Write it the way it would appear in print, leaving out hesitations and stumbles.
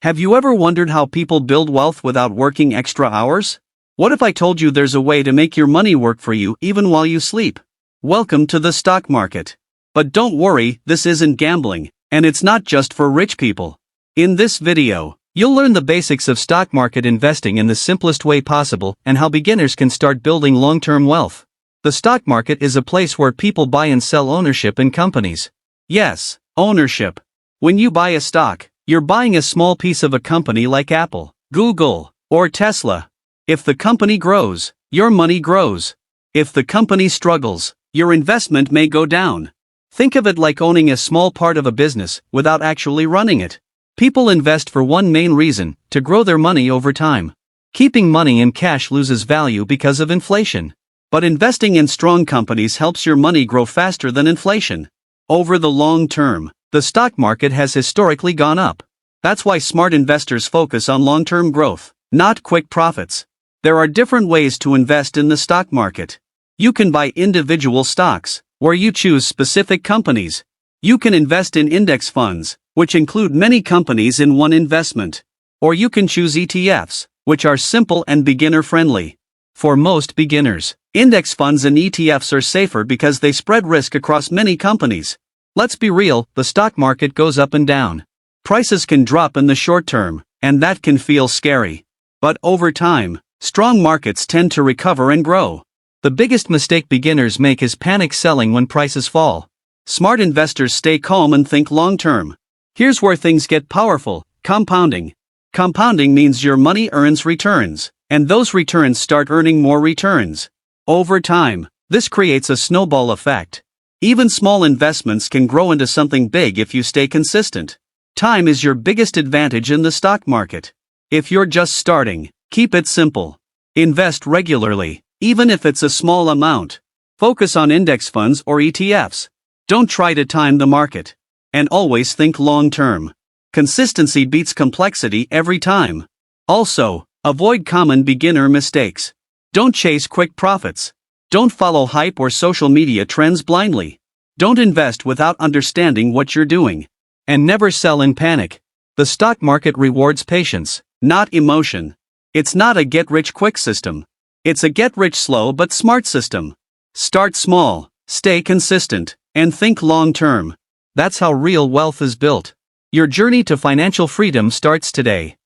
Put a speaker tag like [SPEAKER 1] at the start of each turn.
[SPEAKER 1] Have you ever wondered how people build wealth without working extra hours? What if I told you there's a way to make your money work for you even while you sleep? Welcome to the stock market. But don't worry, this isn't gambling, and it's not just for rich people. In this video, you'll learn the basics of stock market investing in the simplest way possible and how beginners can start building long-term wealth. The stock market is a place where people buy and sell ownership in companies. Yes, ownership. When you buy a stock, you're buying a small piece of a company like Apple, Google, or Tesla. If the company grows, your money grows. If the company struggles, your investment may go down. Think of it like owning a small part of a business without actually running it. People invest for one main reason: to grow their money over time. Keeping money in cash loses value because of inflation. But investing in strong companies helps your money grow faster than inflation. Over the long term, the stock market has historically gone up. That's why smart investors focus on long-term growth, not quick profits. There are different ways to invest in the stock market. You can buy individual stocks, where you choose specific companies. You can invest in index funds, which include many companies in one investment. Or you can choose ETFs, which are simple and beginner-friendly. For most beginners, index funds and ETFs are safer because they spread risk across many companies. Let's be real, the stock market goes up and down. Prices can drop in the short term, and that can feel scary. But over time, strong markets tend to recover and grow. The biggest mistake beginners make is panic selling when prices fall. Smart investors stay calm and think long-term. Here's where things get powerful: compounding. Compounding means your money earns returns, and those returns start earning more returns. Over time, this creates a snowball effect. Even small investments can grow into something big if you stay consistent. Time is your biggest advantage in the stock market. If you're just starting, keep it simple. Invest regularly, even if it's a small amount. Focus on index funds or ETFs. Don't try to time the market. And always think long-term. Consistency beats complexity every time. Also, avoid common beginner mistakes. Don't chase quick profits. Don't follow hype or social media trends blindly. Don't invest without understanding what you're doing. And never sell in panic. The stock market rewards patience, not emotion. It's not a get-rich-quick system. It's a get-rich-slow but smart system. Start small, stay consistent, and think long-term. That's how real wealth is built. Your journey to financial freedom starts today.